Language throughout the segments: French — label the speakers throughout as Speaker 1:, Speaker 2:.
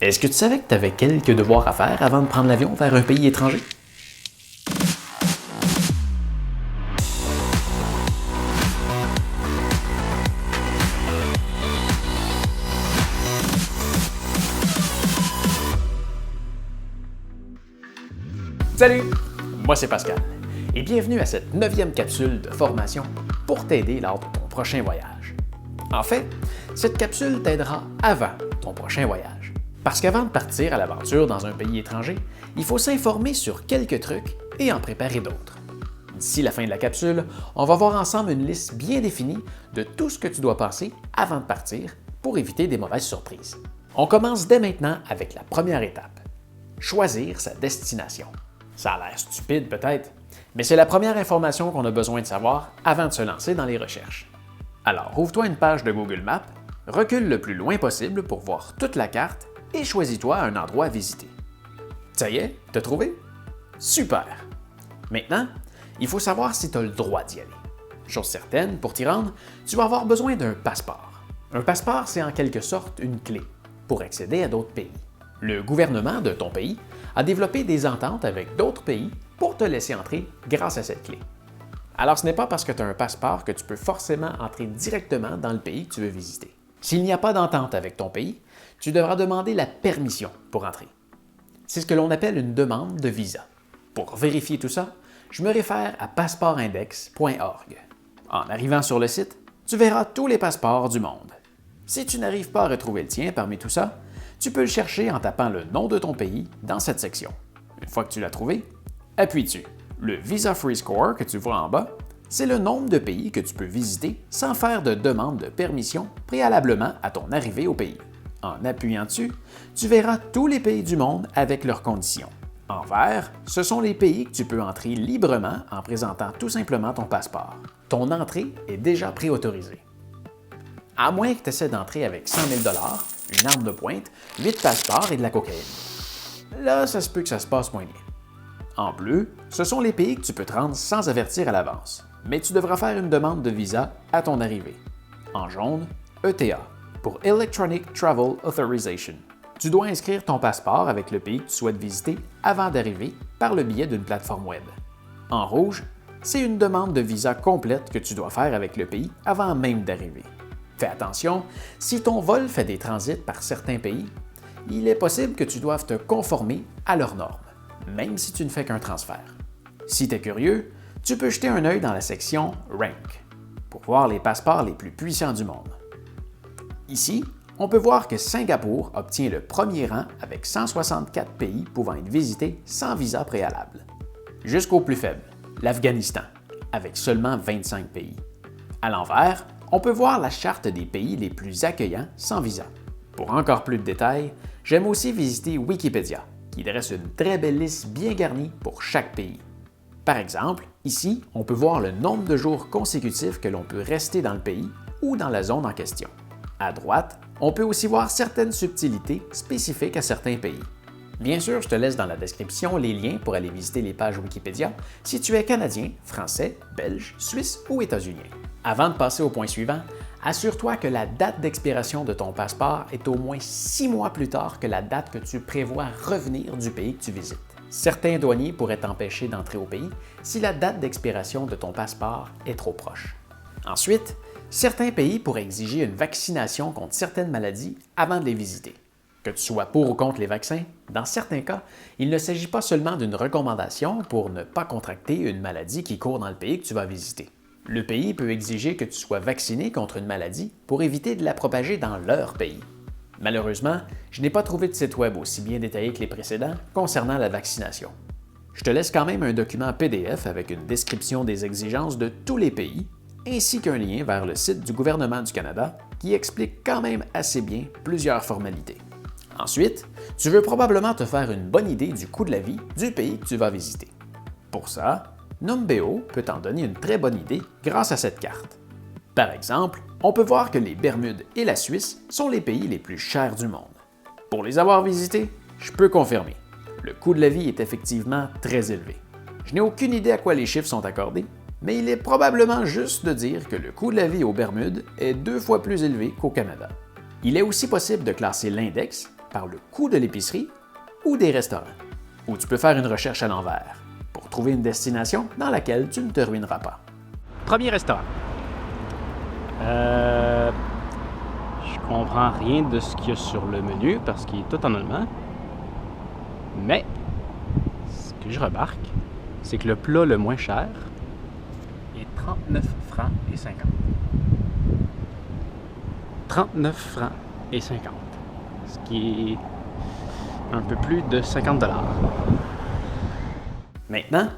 Speaker 1: Est-ce que tu savais que tu avais quelques devoirs à faire avant de prendre l'avion vers un pays étranger? Salut! Moi c'est Pascal et bienvenue à cette 9e capsule de formation pour t'aider lors de ton prochain voyage. En fait, cette capsule t'aidera avant ton prochain voyage. Parce qu'avant de partir à l'aventure dans un pays étranger, il faut s'informer sur quelques trucs et en préparer d'autres. D'ici la fin de la capsule, on va voir ensemble une liste bien définie de tout ce que tu dois penser avant de partir pour éviter des mauvaises surprises. On commence dès maintenant avec la première étape, choisir sa destination. Ça a l'air stupide peut-être, mais c'est la première information qu'on a besoin de savoir avant de se lancer dans les recherches. Alors, ouvre-toi une page de Google Maps, recule le plus loin possible pour voir toute la carte et choisis-toi un endroit à visiter. Ça y est, t'as trouvé? Super! Maintenant, il faut savoir si tu as le droit d'y aller. Chose certaine, pour t'y rendre, tu vas avoir besoin d'un passeport. Un passeport, c'est en quelque sorte une clé pour accéder à d'autres pays. Le gouvernement de ton pays a développé des ententes avec d'autres pays pour te laisser entrer grâce à cette clé. Alors ce n'est pas parce que tu as un passeport que tu peux forcément entrer directement dans le pays que tu veux visiter. S'il n'y a pas d'entente avec ton pays, tu devras demander la permission pour entrer. C'est ce que l'on appelle une demande de visa. Pour vérifier tout ça, je me réfère à passeportindex.org. En arrivant sur le site, tu verras tous les passeports du monde. Si tu n'arrives pas à retrouver le tien parmi tout ça, tu peux le chercher en tapant le nom de ton pays dans cette section. Une fois que tu l'as trouvé, appuie dessus. Le Visa Free Score que tu vois en bas, c'est le nombre de pays que tu peux visiter sans faire de demande de permission préalablement à ton arrivée au pays. En appuyant dessus, tu verras tous les pays du monde avec leurs conditions. En vert, ce sont les pays que tu peux entrer librement en présentant tout simplement ton passeport. Ton entrée est déjà préautorisée. À moins que tu essaies d'entrer avec 100 000 $, une arme de pointe, 8 passeports et de la cocaïne. Là, ça se peut que ça se passe moins bien. En bleu, ce sont les pays que tu peux te rendre sans avertir à l'avance, mais tu devras faire une demande de visa à ton arrivée. En jaune, ETA, pour Electronic Travel Authorization. Tu dois inscrire ton passeport avec le pays que tu souhaites visiter avant d'arriver par le biais d'une plateforme web. En rouge, c'est une demande de visa complète que tu dois faire avec le pays avant même d'arriver. Fais attention, si ton vol fait des transits par certains pays, il est possible que tu doives te conformer à leurs normes, même si tu ne fais qu'un transfert. Si tu es curieux, tu peux jeter un œil dans la section Rank pour voir les passeports les plus puissants du monde. Ici, on peut voir que Singapour obtient le premier rang avec 164 pays pouvant être visités sans visa préalable. Jusqu'au plus faible, l'Afghanistan, avec seulement 25 pays. À l'envers, on peut voir la charte des pays les plus accueillants sans visa. Pour encore plus de détails, j'aime aussi visiter Wikipédia, qui dresse une très belle liste bien garnie pour chaque pays. Par exemple, ici, on peut voir le nombre de jours consécutifs que l'on peut rester dans le pays ou dans la zone en question. À droite, on peut aussi voir certaines subtilités spécifiques à certains pays. Bien sûr, je te laisse dans la description les liens pour aller visiter les pages Wikipédia si tu es Canadien, Français, Belge, Suisse ou États-Unien. Avant de passer au point suivant, assure-toi que la date d'expiration de ton passeport est au moins 6 mois plus tard que la date que tu prévois revenir du pays que tu visites. Certains douaniers pourraient t'empêcher d'entrer au pays si la date d'expiration de ton passeport est trop proche. Ensuite, certains pays pourraient exiger une vaccination contre certaines maladies avant de les visiter. Que tu sois pour ou contre les vaccins, dans certains cas, il ne s'agit pas seulement d'une recommandation pour ne pas contracter une maladie qui court dans le pays que tu vas visiter. Le pays peut exiger que tu sois vacciné contre une maladie pour éviter de la propager dans leur pays. Malheureusement, je n'ai pas trouvé de site web aussi bien détaillé que les précédents concernant la vaccination. Je te laisse quand même un document PDF avec une description des exigences de tous les pays, ainsi qu'un lien vers le site du gouvernement du Canada qui explique quand même assez bien plusieurs formalités. Ensuite, tu veux probablement te faire une bonne idée du coût de la vie du pays que tu vas visiter. Pour ça, Numbeo peut t'en donner une très bonne idée grâce à cette carte. Par exemple, on peut voir que les Bermudes et la Suisse sont les pays les plus chers du monde. Pour les avoir visités, je peux confirmer, le coût de la vie est effectivement très élevé. Je n'ai aucune idée à quoi les chiffres sont accordés, mais il est probablement juste de dire que le coût de la vie aux Bermudes est 2 fois plus élevé qu'au Canada. Il est aussi possible de classer l'index, par le coût de l'épicerie ou des restaurants. Ou tu peux faire une recherche à l'envers pour trouver une destination dans laquelle tu ne te ruineras pas. Premier restaurant.
Speaker 2: Je comprends rien de ce qu'il y a sur le menu parce qu'il est tout en allemand. Mais ce que je remarque, c'est que le plat le moins cher est 39 francs et 50. 39 francs et 50. Ce qui est un peu plus de 50 $.
Speaker 1: Maintenant,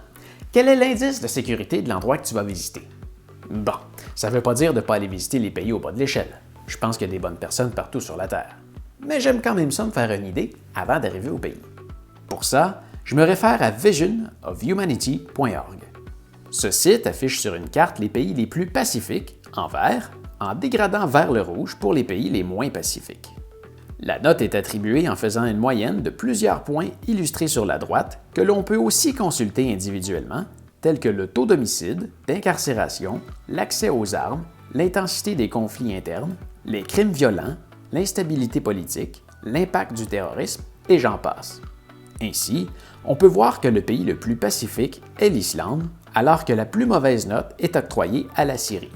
Speaker 1: quel est l'indice de sécurité de l'endroit que tu vas visiter? Bon, ça ne veut pas dire de ne pas aller visiter les pays au bas de l'échelle. Je pense qu'il y a des bonnes personnes partout sur la Terre. Mais j'aime quand même ça me faire une idée avant d'arriver au pays. Pour ça, je me réfère à visionofhumanity.org. Ce site affiche sur une carte les pays les plus pacifiques, en vert, en dégradant vers le rouge pour les pays les moins pacifiques. La note est attribuée en faisant une moyenne de plusieurs points illustrés sur la droite que l'on peut aussi consulter individuellement, tels que le taux d'homicide, d'incarcération, l'accès aux armes, l'intensité des conflits internes, les crimes violents, l'instabilité politique, l'impact du terrorisme, et j'en passe. Ainsi, on peut voir que le pays le plus pacifique est l'Islande, alors que la plus mauvaise note est octroyée à la Syrie.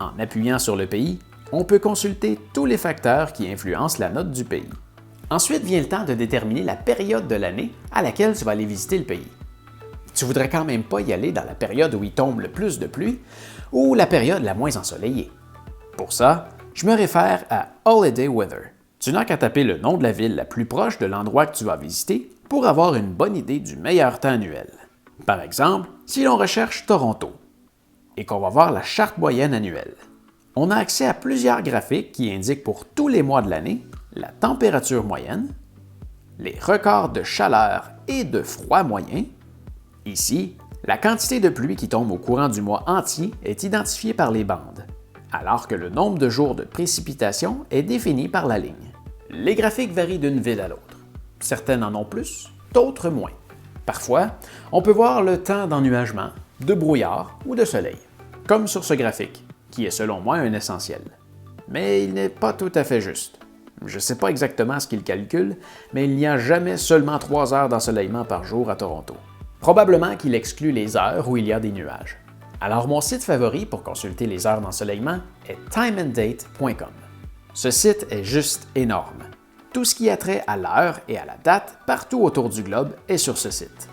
Speaker 1: En appuyant sur le pays, on peut consulter tous les facteurs qui influencent la note du pays. Ensuite vient le temps de déterminer la période de l'année à laquelle tu vas aller visiter le pays. Tu voudrais quand même pas y aller dans la période où il tombe le plus de pluie ou la période la moins ensoleillée. Pour ça, je me réfère à Holiday Weather. Tu n'as qu'à taper le nom de la ville la plus proche de l'endroit que tu vas visiter pour avoir une bonne idée du meilleur temps annuel. Par exemple, si l'on recherche Toronto et qu'on va voir la charte moyenne annuelle, on a accès à plusieurs graphiques qui indiquent pour tous les mois de l'année la température moyenne, les records de chaleur et de froid moyen. Ici, la quantité de pluie qui tombe au courant du mois entier est identifiée par les bandes, alors que le nombre de jours de précipitation est défini par la ligne. Les graphiques varient d'une ville à l'autre. Certaines en ont plus, d'autres moins. Parfois, on peut voir le temps d'ennuagement, de brouillard ou de soleil, comme sur ce graphique, qui est selon moi un essentiel. Mais il n'est pas tout à fait juste. Je ne sais pas exactement ce qu'il calcule, mais il n'y a jamais seulement 3 heures d'ensoleillement par jour à Toronto. Probablement qu'il exclut les heures où il y a des nuages. Alors mon site favori pour consulter les heures d'ensoleillement est timeanddate.com. Ce site est juste énorme. Tout ce qui a trait à l'heure et à la date partout autour du globe est sur ce site.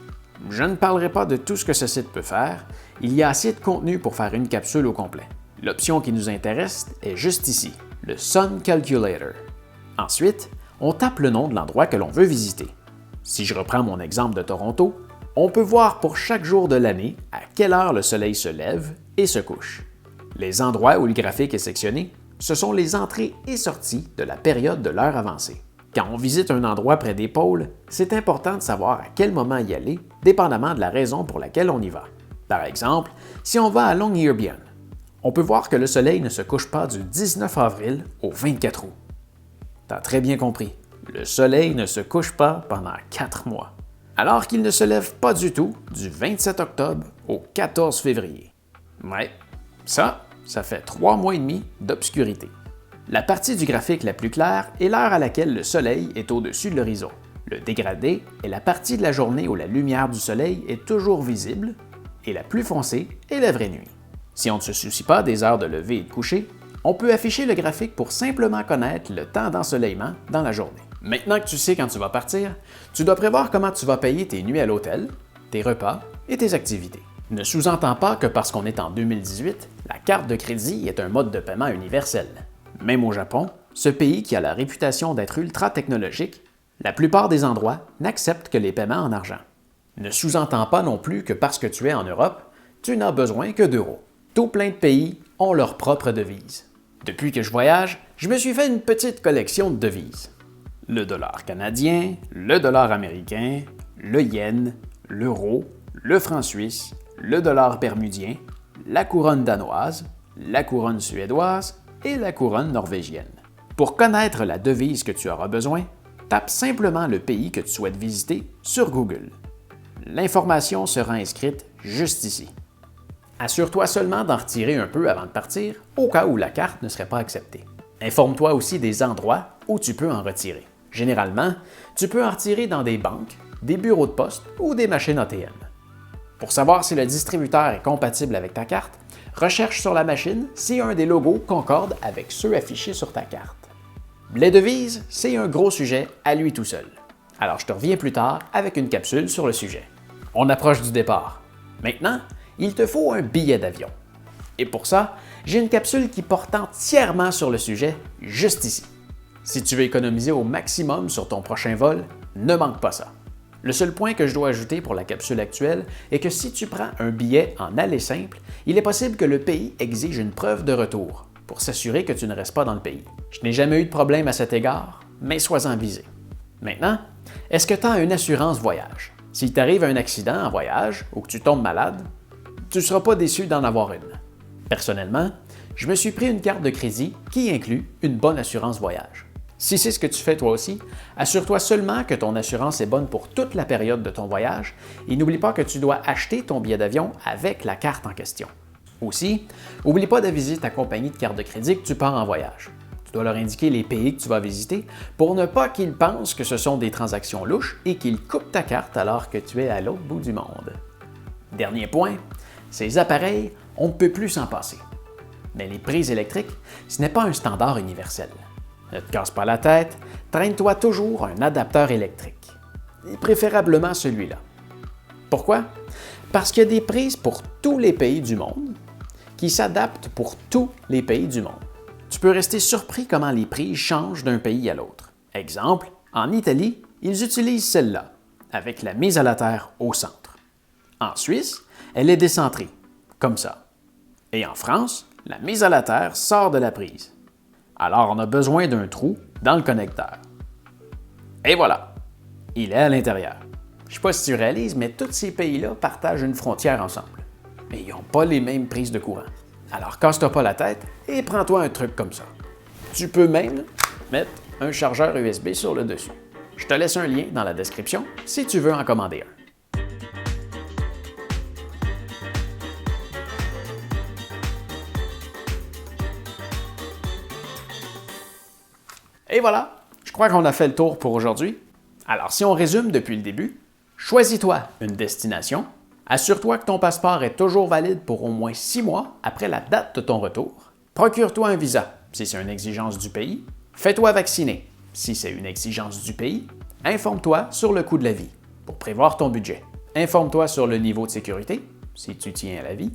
Speaker 1: Je ne parlerai pas de tout ce que ce site peut faire, il y a assez de contenu pour faire une capsule au complet. L'option qui nous intéresse est juste ici, le Sun Calculator. Ensuite, on tape le nom de l'endroit que l'on veut visiter. Si je reprends mon exemple de Toronto, on peut voir pour chaque jour de l'année à quelle heure le soleil se lève et se couche. Les endroits où le graphique est sectionné, ce sont les entrées et sorties de la période de l'heure avancée. Quand on visite un endroit près des pôles, c'est important de savoir à quel moment y aller, dépendamment de la raison pour laquelle on y va. Par exemple, si on va à Longyearbyen, on peut voir que le soleil ne se couche pas du 19 avril au 24 août. T'as très bien compris, le soleil ne se couche pas pendant 4 mois, alors qu'il ne se lève pas du tout du 27 octobre au 14 février. Ouais, ça fait 3 mois et demi d'obscurité. La partie du graphique la plus claire est l'heure à laquelle le soleil est au-dessus de l'horizon. Le dégradé est la partie de la journée où la lumière du soleil est toujours visible, et la plus foncée est la vraie nuit. Si on ne se soucie pas des heures de lever et de coucher, on peut afficher le graphique pour simplement connaître le temps d'ensoleillement dans la journée. Maintenant que tu sais quand tu vas partir, tu dois prévoir comment tu vas payer tes nuits à l'hôtel, tes repas et tes activités. Ne sous-entends pas que parce qu'on est en 2018, la carte de crédit est un mode de paiement universel. Même au Japon, ce pays qui a la réputation d'être ultra technologique, la plupart des endroits n'acceptent que les paiements en argent. Ne sous-entends pas non plus que parce que tu es en Europe, tu n'as besoin que d'euros. Tout plein de pays ont leur propre devise. Depuis que je voyage, je me suis fait une petite collection de devises. Le dollar canadien, le dollar américain, le yen, l'euro, le franc suisse, le dollar bermudien, la couronne danoise, la couronne suédoise et la couronne norvégienne. Pour connaître la devise que tu auras besoin, tape simplement le pays que tu souhaites visiter sur Google. L'information sera inscrite juste ici. Assure-toi seulement d'en retirer un peu avant de partir, au cas où la carte ne serait pas acceptée. Informe-toi aussi des endroits où tu peux en retirer. Généralement, tu peux en retirer dans des banques, des bureaux de poste ou des machines ATM. Pour savoir si le distributeur est compatible avec ta carte, recherche sur la machine si un des logos concorde avec ceux affichés sur ta carte. Les devises, c'est un gros sujet à lui tout seul. Alors je te reviens plus tard avec une capsule sur le sujet. On approche du départ. Maintenant, il te faut un billet d'avion. Et pour ça, j'ai une capsule qui porte entièrement sur le sujet, juste ici. Si tu veux économiser au maximum sur ton prochain vol, ne manque pas ça. Le seul point que je dois ajouter pour la capsule actuelle est que si tu prends un billet en aller simple, il est possible que le pays exige une preuve de retour pour s'assurer que tu ne restes pas dans le pays. Je n'ai jamais eu de problème à cet égard, mais sois-en visé. Maintenant, est-ce que tu as une assurance voyage? S'il t'arrive un accident en voyage ou que tu tombes malade, tu ne seras pas déçu d'en avoir une. Personnellement, je me suis pris une carte de crédit qui inclut une bonne assurance voyage. Si c'est ce que tu fais toi aussi, assure-toi seulement que ton assurance est bonne pour toute la période de ton voyage et n'oublie pas que tu dois acheter ton billet d'avion avec la carte en question. Aussi, n'oublie pas d'aviser ta compagnie de carte de crédit que tu pars en voyage. Tu dois leur indiquer les pays que tu vas visiter pour ne pas qu'ils pensent que ce sont des transactions louches et qu'ils coupent ta carte alors que tu es à l'autre bout du monde. Dernier point, ces appareils, on ne peut plus s'en passer. Mais les prises électriques, ce n'est pas un standard universel. Ne te casse pas la tête, traîne-toi toujours un adapteur électrique. Et préférablement celui-là. Pourquoi? Parce qu'il y a des prises pour tous les pays du monde qui s'adaptent pour tous les pays du monde. Tu peux rester surpris comment les prises changent d'un pays à l'autre. Exemple, en Italie, ils utilisent celle-là, avec la mise à la terre au centre. En Suisse, elle est décentrée, comme ça. Et en France, la mise à la terre sort de la prise. Alors, on a besoin d'un trou dans le connecteur. Et voilà, il est à l'intérieur. Je ne sais pas si tu réalises, mais tous ces pays-là partagent une frontière ensemble. Mais ils n'ont pas les mêmes prises de courant. Alors, casse-toi pas la tête et prends-toi un truc comme ça. Tu peux même mettre un chargeur USB sur le dessus. Je te laisse un lien dans la description si tu veux en commander un. Et voilà, je crois qu'on a fait le tour pour aujourd'hui. Alors si on résume depuis le début, choisis-toi une destination, assure-toi que ton passeport est toujours valide pour au moins 6 mois après la date de ton retour, procure-toi un visa si c'est une exigence du pays, fais-toi vacciner si c'est une exigence du pays, informe-toi sur le coût de la vie pour prévoir ton budget, informe-toi sur le niveau de sécurité si tu tiens à la vie,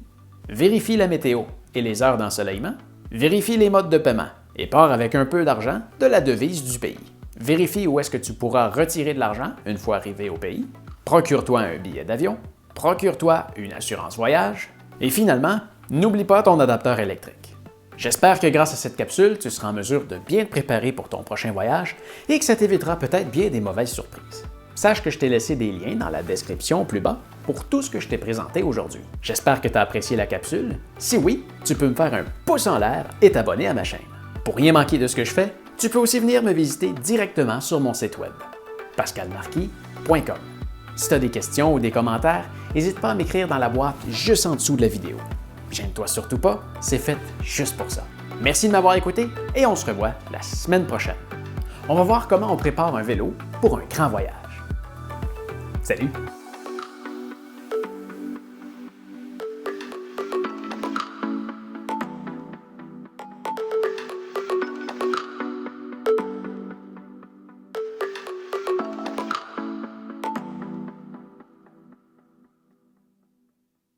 Speaker 1: vérifie la météo et les heures d'ensoleillement, vérifie les modes de paiement et pars avec un peu d'argent de la devise du pays. Vérifie où est-ce que tu pourras retirer de l'argent une fois arrivé au pays. Procure-toi un billet d'avion. Procure-toi une assurance voyage. Et finalement, n'oublie pas ton adapteur électrique. J'espère que grâce à cette capsule, tu seras en mesure de bien te préparer pour ton prochain voyage et que ça t'évitera peut-être bien des mauvaises surprises. Sache que je t'ai laissé des liens dans la description plus bas pour tout ce que je t'ai présenté aujourd'hui. J'espère que tu as apprécié la capsule. Si oui, tu peux me faire un pouce en l'air et t'abonner à ma chaîne. Pour rien manquer de ce que je fais, tu peux aussi venir me visiter directement sur mon site web, pascalmarquis.com. Si tu as des questions ou des commentaires, n'hésite pas à m'écrire dans la boîte juste en dessous de la vidéo. Gêne-toi surtout pas, c'est fait juste pour ça. Merci de m'avoir écouté et on se revoit la semaine prochaine. On va voir comment on prépare un vélo pour un grand voyage. Salut!